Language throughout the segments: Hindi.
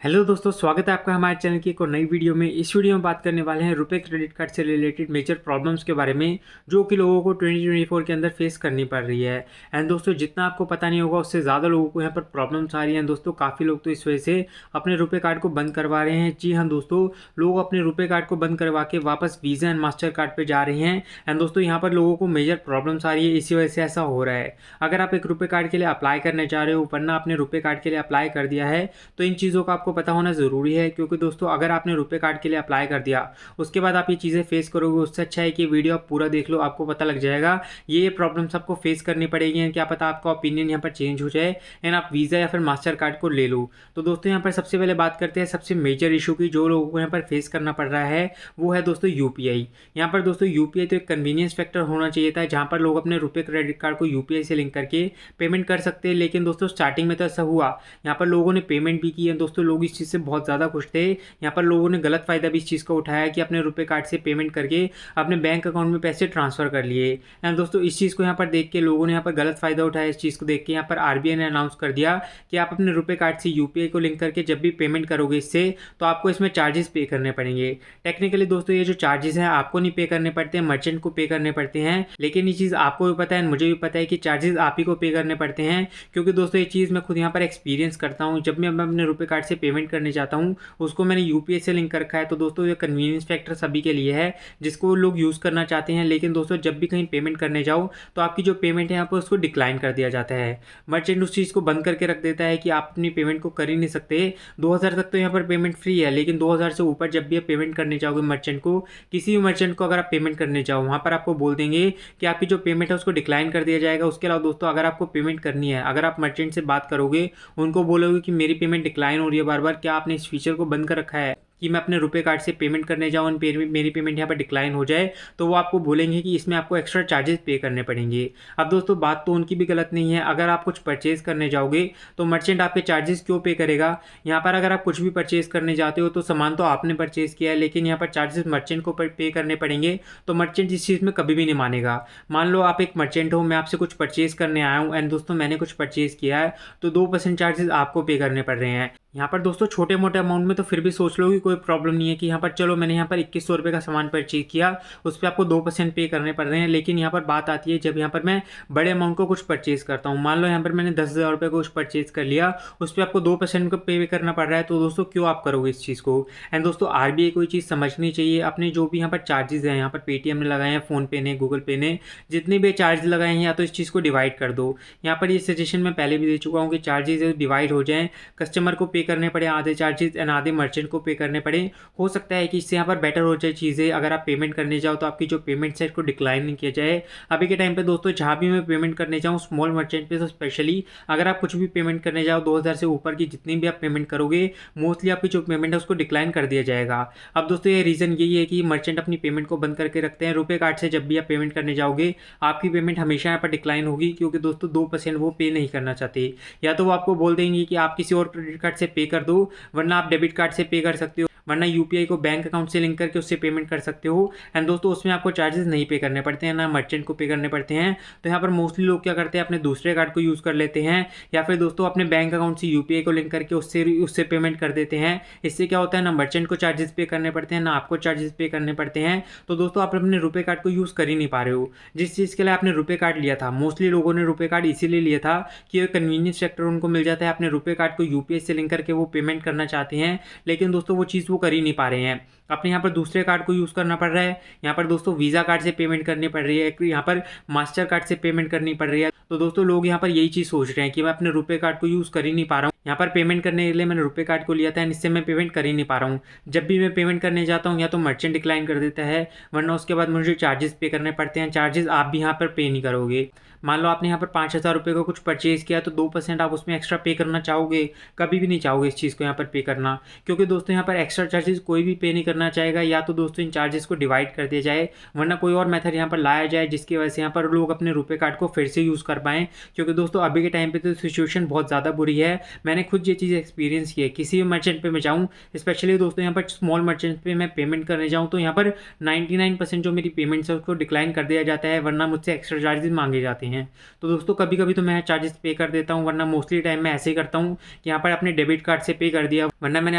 हेलो दोस्तों, स्वागत है आपका हमारे चैनल की एक और नई वीडियो में। इस वीडियो में बात करने वाले हैं रुपए क्रेडिट कार्ड से रिलेटेड मेजर प्रॉब्लम्स के बारे में, जो कि लोगों को 2024 के अंदर फेस करनी पड़ रही है। एंड दोस्तों, जितना आपको पता नहीं होगा उससे ज़्यादा लोगों को यहाँ पर प्रॉब्लम्स आ रही हैं। दोस्तों, काफ़ी लोग तो इस वजह से अपने रुपए कार्ड को बंद करवा रहे हैं। जी हाँ दोस्तों, लोग अपने रुपए कार्ड को बंद करवा के वापस वीज़ा एंड मास्टर कार्ड पर जा रहे हैं। एंड दोस्तों, यहाँ पर लोगों को मेजर प्रॉब्लम्स आ रही है, इसी वजह से ऐसा हो रहा है। अगर आप एक रुपए कार्ड के लिए अप्लाई करने जा रहे हो, वरना आपने रुपए कार्ड के लिए अप्लाई कर दिया है, तो इन चीज़ों का आपको पता होना ज़रूरी है। क्योंकि दोस्तों, अगर आपने रुपए कार्ड के लिए अप्लाई कर दिया, उसके बाद आप ये चीज़ें फेस करोगे, उससे अच्छा है कि वीडियो आप पूरा देख लो, आपको पता लग जाएगा ये प्रॉब्लम्स आपको फेस करनी पड़ेगी। क्या पता आपका ओपिनियन यहाँ पर चेंज हो जाए एंड आप वीज़ा या फिर मास्टर कार्ड को ले लो। तो दोस्तों, यहाँ पर सबसे पहले बात करते हैं सबसे मेजर इशू की, जो लोगों को यहाँ पर फेस करना पड़ रहा है, वो है दोस्तों यूपीआई। यहाँ पर दोस्तों यूपीआई तो एक कन्वीनियंस फैक्टर होना चाहिए था, जहाँ पर लोग अपने रुपए क्रेडिट कार्ड को यूपीआई से लिंक करके पेमेंट कर सकते हैं। लेकिन दोस्तों, स्टार्टिंग में तो ऐसा हुआ, यहाँ पर लोगों ने पेमेंट भी की है। दोस्तों, लोग इस चीज़ से बहुत ज़्यादा खुश थे। यहाँ पर लोगों ने गलत फ़ायदा भी इस चीज़ का उठाया कि अपने रुपए कार्ड से पेमेंट करके अपने बैंक अकाउंट में पैसे ट्रांसफ़र कर लिए। एंड दोस्तों, इस चीज़ को यहाँ पर देख के लोगों ने यहाँ पर गलत फ़ायदा उठाया। इस चीज़ को देख के यहाँ पर आरबीआई ने अनाउंस कर दिया कि आप अपने रुपए कार्ड से यूपीआई को लिंक करके जब भी पेमेंट करोगे इससे, तो आपको इसमें चार्जेस पे करने पड़ेंगे। टेक्निकली दोस्तों, ये जो चार्जेस हैं आपको नहीं पे करने पड़ते हैं, मर्चेंट को पे करने पड़ते हैं। लेकिन ये चीज़ आपको भी पता है, मुझे भी पता है कि चार्जेस आप ही को पे करने पड़ते हैं। क्योंकि दोस्तों, ये चीज़ मैं खुद यहाँ पर एक्सपीरियंस करता हूँ। जब मैं अपने रुपए कार्ड से पेमेंट करने जाता हूँ, उसको मैंने यूपीआई से लिंक कर रखा है। तो दोस्तों, ये कन्वीनियंस फैक्टर सभी के लिए है, जिसको लोग यूज़ करना चाहते हैं। लेकिन दोस्तों, जब भी कहीं पेमेंट करने जाओ, तो आपकी जो पेमेंट है यहाँ पर उसको डिक्लाइन कर दिया जाता है। मर्चेंट उस चीज़ को बंद करके रख देता है कि आप अपनी पेमेंट को कर ही नहीं सकते। 2000 तक तो यहाँ पर पेमेंट फ्री है, लेकिन 2000 से ऊपर जब भी आप पेमेंट करने जाओगे मर्चेंट को, किसी भी मर्चेंट को अगर आप पेमेंट करने जाओ, वहाँ पर आपको बोल देंगे कि आपकी जो पेमेंट है उसको डिक्लाइन कर दिया जाएगा। उसके अलावा दोस्तों, अगर आपको पेमेंट करनी है, अगर आप मर्चेंट से बात करोगे, उनको बोलोगे कि मेरी पेमेंट डिक्लाइन हो रही है बार बार, क्या आपने इस फीचर को बंद कर रखा है कि मैं अपने रुपए कार्ड से पेमेंट करने जाऊँ और मेरी पेमेंट यहाँ पर डिक्लाइन हो जाए, तो वो आपको बोलेंगे कि इसमें आपको एक्स्ट्रा चार्जेस पे करने पड़ेंगे। अब दोस्तों, बात तो उनकी भी गलत नहीं है। अगर आप कुछ परचेज़ करने जाओगे, तो मर्चेंट आपके चार्जेस क्यों पे करेगा? यहाँ पर अगर आप कुछ भी परचेज़ करने जाते हो, तो सामान तो आपने परचेज़ किया है, लेकिन यहाँ पर चार्जेस मर्चेंट को पे करने पड़ेंगे। तो मर्चेंट इस चीज़ में कभी भी नहीं मानेगा। मान लो आप एक मर्चेंट हो, मैं आपसे कुछ परचेज़ करने आया हूँ एंड दोस्तों मैंने कुछ परचेज़ किया है, तो 2% चार्जेस आपको पे करने पड़ रहे हैं। यहाँ पर दोस्तों, छोटे मोटे अमाउंट में तो फिर भी सोच लो कि कोई प्रॉब्लम नहीं है कि यहाँ पर चलो मैंने यहाँ पर 2100 रुपये का सामान परचेज किया, उस पर आपको 2% पे करने पड़ रहे हैं। लेकिन यहाँ पर बात आती है जब यहाँ पर मैं बड़े अमाउंट को कुछ परचेज करता हूँ। मान लो यहाँ पर मैंने 10,000 रुपये को कुछ परचेज कर लिया, उस पर आपको 2% को पे करना पड़ रहा है। तो दोस्तों, क्यों आप करोगे इस चीज़ को? एंड दोस्तों, आरबीआई को ये चीज़ समझनी चाहिए। अपने जो भी यहाँ पर चार्जेस हैं, यहाँ पर पेटीएम ने लगाए हैं, फ़ोनपे ने, गूगल पे ने, जितने भी चार्ज लगाए हैं, या तो इस चीज़ को डिवाइड कर दो। यहाँ पर ये सजेशन मैं पहले भी दे चुका हूँ कि चार्जेस डिवाइड हो जाएँ, कस्टमर को पे करने पड़े आधे चार्जेस एंड आधे मर्चेंट को पे करने पड़े। हो सकता है कि इससे यहाँ पर बेटर हो जाए चीज़ें। अगर आप पेमेंट करने जाओ, तो आपकी जो पेमेंट है इसको डिक्लाइन नहीं किया जाए। अभी के टाइम पे दोस्तों, जहाँ भी मैं पेमेंट करने जाऊँ, स्मॉल मर्चेंट पे तो स्पेशली, अगर आप कुछ भी पेमेंट करने जाओ, 2000 से ऊपर की जितनी भी आप पेमेंट करोगे, मोस्टली आपकी जो पेमेंट है उसको डिक्लाइन कर दिया जाएगा। अब दोस्तों, ये रीज़न यही है कि मर्चेंट अपनी पेमेंट को बंद करके रखते हैं। रुपए कार्ड से जब भी आप पेमेंट करने जाओगे, आपकी पेमेंट हमेशा यहाँ पर डिक्लाइन होगी, क्योंकि दोस्तों 2% वो पे नहीं करना चाहते। या तो वो आपको बोल देंगे कि आप किसी और क्रेडिट कार्ड से पे कर दो, वरना आप डेबिट कार्ड से पे कर सकते हो, वरना यूपीआई को बैंक अकाउंट से लिंक करके उससे पेमेंट कर सकते हो। एंड दोस्तों, उसमें आपको चार्जेस नहीं पे करने पड़ते हैं, ना मर्चेंट को पे करने पड़ते हैं। तो यहाँ पर मोस्टली लोग क्या करते हैं, अपने दूसरे कार्ड को यूज़ कर लेते हैं, या फिर दोस्तों अपने बैंक अकाउंट से यूपीआई को लिंक करके उससे पेमेंट कर देते हैं। इससे क्या होता है, ना मर्चेंट को चार्जेस पे करने पड़ते हैं, ना आपको चार्जेस पे करने पड़ते हैं। तो दोस्तों, आप अपने रुपए कार्ड को यूज़ कर ही नहीं पा रहे हो। जिस चीज़ के लिए आपने रुपए कार्ड लिया था, मोस्टली लोगों ने रुपए कार्ड इसीलिए लिया था कि एक कन्वीनियंस फैक्टर उनको मिल जाता है, अपने रुपए कार्ड को यूपीआई से लिंक करके वो पेमेंट करना चाहते हैं। लेकिन दोस्तों, वो चीज़ वो कर ही नहीं पा रहे हैं। अपने यहाँ पर दूसरे कार्ड को यूज़ करना पड़ रहा है। यहाँ पर दोस्तों वीज़ा कार्ड से पेमेंट करनी पड़ रही है, यहाँ पर मास्टर कार्ड से पेमेंट करनी पड़ रही है। तो दोस्तों, लोग यहाँ पर यही चीज़ सोच रहे हैं कि मैं अपने रुपए कार्ड को यूज़ कर ही नहीं पा रहा हूँ। यहाँ पर पेमेंट करने के लिए मैंने रुपए कार्ड को लिया था, इससे मैं पेमेंट कर ही नहीं पा रहा हूँ। जब भी मैं पेमेंट करने जाता हूँ, या तो मर्चेंट डिक्लाइन कर देता है, वरना उसके बाद मुझे चार्जेस पे करने पड़ते हैं। चार्जेस आप भी यहाँ पर पे नहीं करोगे। मान लो आपने यहाँ पर 5,000 रुपये का कुछ परचेज़ किया, तो 2% आप उसमें एक्स्ट्रा पे करना चाहोगे? कभी भी नहीं चाहोगे इस चीज़ को यहाँ पर पे करना। क्योंकि दोस्तों, यहाँ पर एक्स्ट्रा चार्जेस कोई भी पे नहीं करना चाहेगा। या तो दोस्तों, इन चार्जेस को डिवाइड कर दिया जाए, वरना कोई और मेथड यहाँ पर लाया जाए, जिसकी वजह से यहाँ पर लोग अपने रुपए कार्ड को फिर से यूज़ कर पाएँ। क्योंकि दोस्तों, अभी के टाइम पे तो सिचुएशन बहुत ज़्यादा बुरी है। मैंने खुद ये चीज़ एक्सपीरियंस की है। किसी भी मर्चेंट पे मैं जाऊँ, स्पेशली दोस्तों यहाँ पर स्मॉल मर्चेंट पे मैं पेमेंट करने जाऊँ, तो यहाँ पर 99% जो मेरी पेमेंट्स है उसको डिक्लाइन कर दिया जाता है, वरना मुझसे एक्स्ट्रा चार्जेस मांगे जाते हैं। हैं। तो दोस्तों कभी कभी तो मैं चार्जेस पे कर देता हूँ, वरना मोस्टली टाइम मैं ऐसे ही करता हूँ कि यहाँ पर अपने डेबिट कार्ड से पे कर दिया, वरना मैंने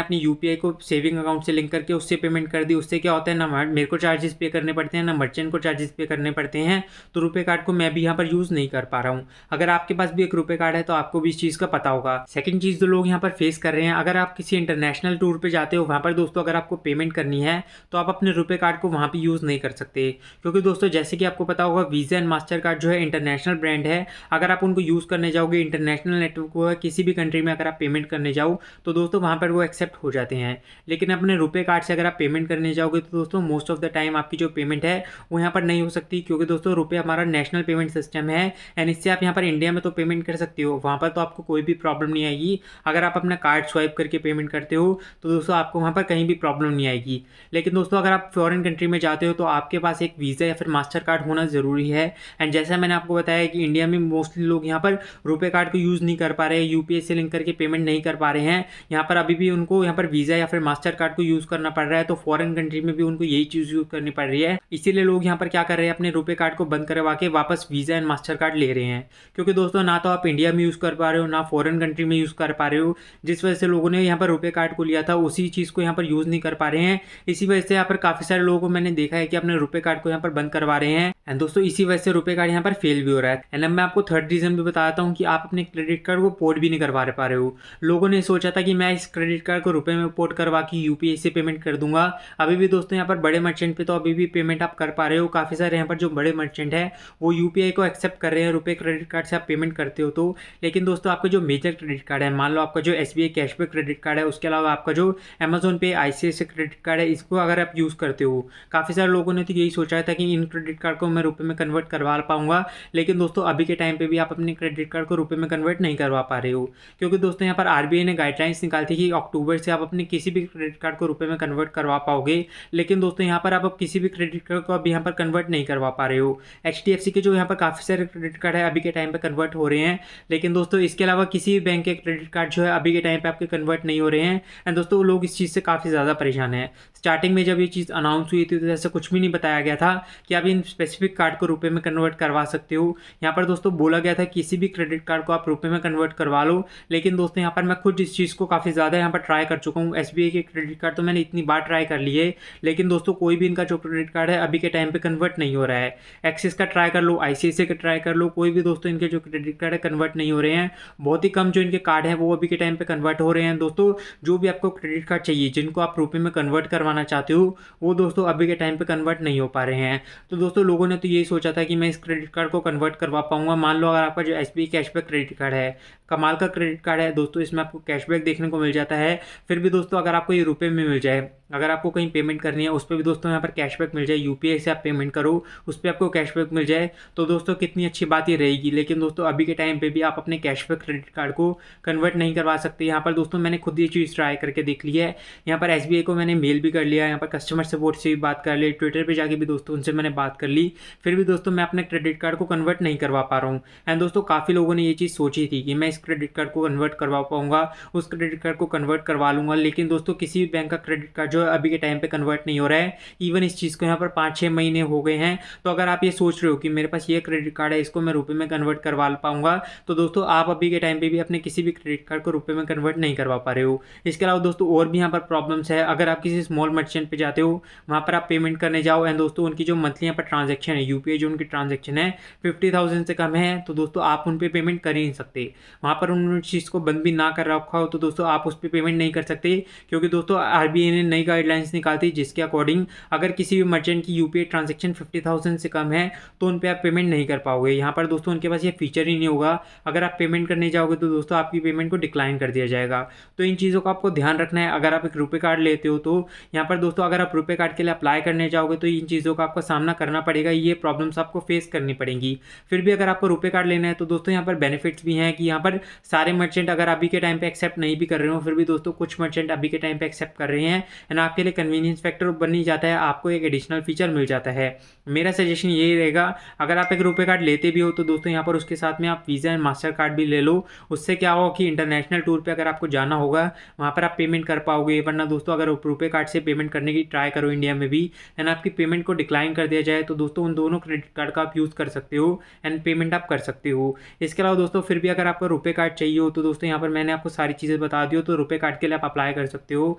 अपनी यूपीआई को सेविंग अकाउंट से लिंक करके उससे पेमेंट कर दी। उससे क्या होता है, ना मेरे को चार्जेस पे करने पड़ते हैं, ना मर्चेंट को चार्जेस पे करने पड़ते हैं। तो रुपए कार्ड को मैं भी यहाँ पर यूज़ नहीं कर पा रहा हूँ। अगर आपके पास भी एक रुपए कार्ड है तो आपको भी इस चीज़ का पता होगा। सेकंड चीज़ जो लोग यहाँ पर फेस कर रहे हैं, अगर आप किसी इंटरनेशनल टूर पे जाते हो, वहाँ पर दोस्तों अगर आपको पेमेंट करनी है तो आप अपने रुपए कार्ड को वहाँ पे यूज़ नहीं कर सकते, क्योंकि दोस्तों जैसे कि आपको पता होगा वीज़ा एंड मास्टर कार्ड जो है इंटरनेशनल ब्रांड है। अगर आप उनको यूज़ करने जाओगे इंटरनेशनल नेटवर्क को किसी भी कंट्री में अगर आप पेमेंट करने जाओ तो दोस्तों वहाँ पर वो एक्सेप्ट हो जाते हैं। लेकिन अपने रुपए कार्ड से अगर आप पेमेंट करने जाओगे तो दोस्तों मोस्ट ऑफ द टाइम आपकी जो पेमेंट है वो यहाँ पर नहीं हो सकती, क्योंकि दोस्तों रुपए हमारा नेशनल पेमेंट सिस्टम है एंड इससे आप यहाँ पर इंडिया में तो पेमेंट कर सकते हो, वहाँ पर तो आपको कोई भी प्रॉब्लम नहीं आएगी। अगर आप अपना कार्ड स्वाइप करके पेमेंट करते हो तो दोस्तों आपको वहाँ पर कहीं भी प्रॉब्लम नहीं आएगी। लेकिन दोस्तों अगर आप फॉरेन कंट्री में जाते हो तो आपके पास एक वीज़ा या फिर मास्टर कार्ड होना ज़रूरी है। एंड जैसा मैंने आपको बताया कि इंडिया में मोस्टली लोग यहाँ पर रुपए कार्ड को यूज़ नहीं कर पा रहे हैं, यूपीआई से लिंक करके पेमेंट नहीं कर पा रहे हैं। यहाँ पर अभी भी उनको यहाँ पर वीज़ा या फिर मास्टर कार्ड को यूज़ करना पड़ रहा है, तो फॉरेन कंट्री में भी उनको यही चीज़ यूज़ करनी पड़ रही है। इसीलिए लोग यहाँ पर क्या कर रहे हैं, अपने रुपए कार्ड को बंद करवा के वापस वीज़ा एंड मास्टर कार्ड ले रहे हैं, क्योंकि दोस्तों ना तो आप इंडिया में यूज़ कर पा रहे हो ना फॉरेन कंट्री में यूज़ कर पा रहे हो। जिस वजह से लोगों ने यहाँ पर रुपए कार्ड को लिया था उसी चीज़ को यहाँ पर यूज़ नहीं कर पा रहे हैं। इसी वजह से यहाँ पर काफ़ी सारे लोगों को मैंने देखा है कि अपने रुपए कार्ड को यहाँ पर बंद करवा रहे हैं। एंड दोस्तों इसी वजह से रुपए कार्ड यहाँ पर फेल भी हो रहा है। एंड अब मैं आपको थर्ड रीजन भी बताता हूँ कि आप अपने क्रेडिट कार्ड को पोर्ट भी नहीं करवा पा रहे हो। लोगों ने सोचा था कि मैं इस क्रेडिट कार्ड को रुपए में पोर्ट करवा के यूपीआई से पेमेंट कर दूंगा। अभी भी दोस्तों यहाँ पर बड़े मर्चेंट पे तो अभी भी पेमेंट आप कर पा रहे हो। काफ़ी सारे यहाँ पर जो बड़े मर्चेंट है वो यूपीआई को एक्सेप्ट कर रहे हैं, रुपए क्रेडिट कार्ड से आप पेमेंट करते हो तो। लेकिन दोस्तों आपका जो मेजर क्रेडिट कार्ड है, मान लो आपका जो एसबीआई कैशबैक क्रेडिट कार्ड है, उसके अलावा आपका जो अमेजोन पे आईसीआईसीआई क्रेडिट कार्ड है, इसको अगर आप यूज़ करते हो, काफ़ी सारे लोगों ने तो यही सोचा था कि इन क्रेडिट कार्ड को मैं रुपए में कन्वर्ट करवा पाऊंगा। लेकिन दोस्तों अभी के टाइम पे भी आप अपने क्रेडिट कार्ड को रुपए में कन्वर्ट नहीं करवा पा रहे हो, क्योंकि दोस्तों यहाँ पर आरबीआई ने गाइडलाइंस निकाली थी कि अक्टूबर से आप अपने किसी भी क्रेडिट कार्ड को रुपए में कन्वर्ट करवा पाओगे। लेकिन दोस्तों यहाँ पर आप किसी भी क्रेडिट कार्ड को अभी यहाँ पर कन्वर्ट नहीं करवा पा रहे हो। एचडीएफसी के जो यहाँ पर काफ़ी सारे क्रेडिट कार्ड है अभी के टाइम पे कन्वर्ट हो रहे हैं, लेकिन दोस्तों इसके अलावा किसी भी बैंक के क्रेडिट कार्ड जो है अभी के टाइम पे आपके कन्वर्ट नहीं हो रहे हैं। एंड दोस्तों लोग इस चीज़ से काफ़ी ज़्यादा परेशान है। स्टार्टिंग में जब ये चीज़ अनाउंस हुई थी तो ऐसा कुछ भी नहीं बताया गया था कि आप इन स्पेसिफिक कार्ड को रुपए में कन्वर्ट करवा सकते हो। यहाँ पर दोस्तों बोला गया था किसी भी क्रेडिट कार्ड को आप रुपए में कन्वर्ट करवा लो। लेकिन दोस्तों यहाँ पर मैं खुद इस चीज़ को काफ़ी ज़्यादा यहाँ पर ट्राई कर चुका हूँ। एसबीआई के क्रेडिट कार्ड तो मैंने इतनी बार ट्राई कर लिए है, लेकिन दोस्तों कोई भी इनका जो क्रेडिट कार्ड है अभी के टाइम पे कन्वर्ट नहीं हो रहा है। एक्सिस का ट्राई कर लो, आईसीआईसीआई का ट्राई कर लो, कोई भी दोस्तों इनके जो क्रेडिट कार्ड है कन्वर्ट नहीं हो रहे हैं। बहुत ही कम जो इनके कार्ड है वो अभी के टाइम पे कन्वर्ट हो रहे हैं। दोस्तों जो भी आपको क्रेडिट कार्ड चाहिए जिनको आप रुपए में कन्वर्ट करवाना चाहते हो वो दोस्तों अभी के टाइम पे कन्वर्ट नहीं हो पा रहे हैं। तो दोस्तों लोगों ने तो यही सोचा था कि मैं इस क्रेडिट कार्ड को कन्वर्ट करवा पाऊंगा। मान लो अगर आपका जो एसबीआई कैशबैक क्रेडिट कार्ड है, कमाल का क्रेडिट कार्ड है दोस्तों, इसमें आपको कैशबैक देखने को मिल जाता है। फिर भी दोस्तों अगर आपको ये रुपए में मिल जाए, अगर आपको कहीं पेमेंट करनी है उस पर भी दोस्तों यहाँ पर कैशबैक मिल जाए, यूपीआई से आप पेमेंट करो उस पर आपको कैशबैक मिल जाए, तो दोस्तों कितनी अच्छी बात ये रहेगी। लेकिन दोस्तों अभी के टाइम पे भी आप अपने कैशबैक क्रेडिट कार्ड को कन्वर्ट नहीं करवा सकते। यहाँ पर दोस्तों मैंने खुद ये चीज़ ट्राई करके देख ली है। यहाँ पर एसबीआई को मैंने मेल भी कर लिया, यहाँ पर कस्टमर सपोर्ट से भी बात कर ली, ट्विटर पर जाके भी दोस्तों उनसे मैंने बात कर ली, फिर भी दोस्तों मैं अपने क्रेडिट कार्ड को कन्वर्ट नहीं करवा पा रहा हूँ। एंड दोस्तों काफ़ी लोगों ने ये चीज़ सोची थी कि मैं इस क्रेडिट कार्ड को कन्वर्ट करवा पाऊंगा, उस क्रेडिट कार्ड को कन्वर्ट करवा लूंगा। लेकिन दोस्तों किसी भी बैंक का क्रेडिट कार्ड जो है अभी के टाइम पे कन्वर्ट नहीं हो रहा है। इवन इस चीज़ को यहाँ पर 5-6 महीने हो गए हैं। तो अगर आप ये सोच रहे हो कि मेरे पास ये क्रेडिट कार्ड है इसको मैं रुपए में कन्वर्ट करवा पाऊंगा, तो दोस्तों आप अभी के टाइम पे भी अपने किसी भी क्रेडिट कार्ड को रुपए में कन्वर्ट नहीं करवा पा रहे हो। इसके अलावा दोस्तों और भी यहाँ पर प्रॉब्लम्स है। अगर आप किसी स्मॉल मर्चेंट पे जाते हो, वहाँ पर आप पेमेंट करने जाओ एंड दोस्तों उनकी जो मंथली यहाँ पर ट्रांजेक्शन है, यूपीआई जो उनकी ट्रांजेक्शन है 50,000 से कम है, तो दोस्तों आप उन पर पेमेंट कर ही नहीं सकते। वहाँ पर उन्होंने चीज़ को बंद भी ना कर रखा हो तो दोस्तों आप उस पर पेमेंट नहीं कर सकते, क्योंकि दोस्तों आरबीआई ने नई गाइडलाइंस निकाली जिसके अकॉर्डिंग अगर किसी भी मर्चेंट की यूपीआई ट्रांजैक्शन 50,000 से कम है तो उन पे आप पेमेंट नहीं कर पाओगे। यहाँ पर दोस्तों उनके पास ये फीचर ही नहीं होगा। अगर आप पेमेंट करने जाओगे तो दोस्तों आपकी पेमेंट को डिक्लाइन कर दिया जाएगा। तो इन चीज़ों का आपको ध्यान रखना है। अगर आप एक रुपए कार्ड लेते हो तो यहाँ पर दोस्तों अगर आप रुपए कार्ड के लिए अप्लाई करने जाओगे तो इन चीज़ों का आपको सामना करना पड़ेगा, ये प्रॉब्लम्स आपको फेस करनी पड़ेंगी। फिर भी अगर आपको रुपए कार्ड लेना है तो दोस्तों यहाँ पर बेनिफिट्स भी हैं कि यहाँ पर सारे मर्चेंट अगर अभी के टाइम पे एक्सेप्ट नहीं भी कर रहे हो, फिर भी दोस्तों कुछ मर्चेंट अभी के टाइम पे एक्सेप्ट कर रहे हैं। एंड एंड आपके लिए कन्वीनियंस फैक्टर बन ही जाता है, आपको एक एडिशनल फीचर मिल जाता है। मेरा सजेशन यही रहेगा, अगर आप एक रुपए कार्ड लेते भी हो तो दोस्तों यहाँ पर उसके साथ में आप वीज़ा एंड मास्टर कार्ड भी ले लो। उससे क्या होगा कि इंटरनेशनल टूर पे अगर आपको जाना होगा वहाँ पर आप पेमेंट कर पाओगे। वरना दोस्तों अगर रुपए कार्ड से पेमेंट करने की ट्राई करो इंडिया में भी एंड आपकी पेमेंट को डिक्लाइन कर दिया जाए तो दोस्तों उन दोनों क्रेडिट कार्ड का आप यूज़ कर सकते हो एंड पेमेंट आप कर सकते हो। इसके अलावा दोस्तों फिर भी अगर आपको रुपए कार्ड चाहिए हो तो दोस्तों यहाँ पर मैंने आपको सारी चीज़ें बता दी हो, तो रुपए कार्ड के लिए आप अप्लाई कर सकते हो।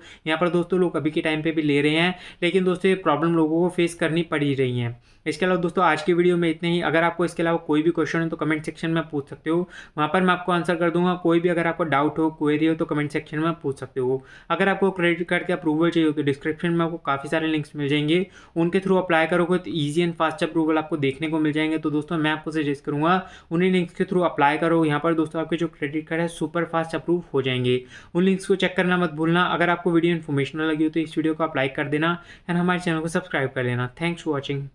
यहाँ पर दोस्तों लोग अभी के टाइम पे भी ले रहे हैं, लेकिन दोस्तों ये प्रॉब्लम लोगों को फेस करनी पड़ ही रही है। इसके अलावा दोस्तों आज की वीडियो में इतने ही। अगर आपको इसके अलावा कोई भी क्वेश्चन है तो कमेंट सेक्शन में पूछ सकते हो, वहाँ पर मैं आपको आंसर कर दूंगा। कोई भी अगर आपको डाउट हो, क्वेरी हो तो कमेंट सेक्शन में पूछ सकते हो। अगर आपको क्रेडिट कार्ड के अप्रूवल चाहिए हो तो डिस्क्रिप्शन में आपको काफ़ी सारे लिंक्स मिल जाएंगे, उनके थ्रू अप्लाई करोगे तो ईजी एंड फास्ट अप्रूवल आपको देखने को मिल जाएंगे। तो दोस्तों मैं आपको सजेस्ट करूँगा उन्हीं लिंक्स के थ्रू अप्लाई करो। यहाँ पर दोस्तों आपके जो क्रेडिट कार्ड है सुपर फास्ट अप्रूव हो जाएंगे। उन लिंक्स को चेक करना मत भूलना। अगर आपको वीडियो इन्फॉर्मेशनल लगी हो तो इस वीडियो को आप लाइक कर देना एंड हमारे चैनल को सब्सक्राइब कर लेना। Thanks for watching.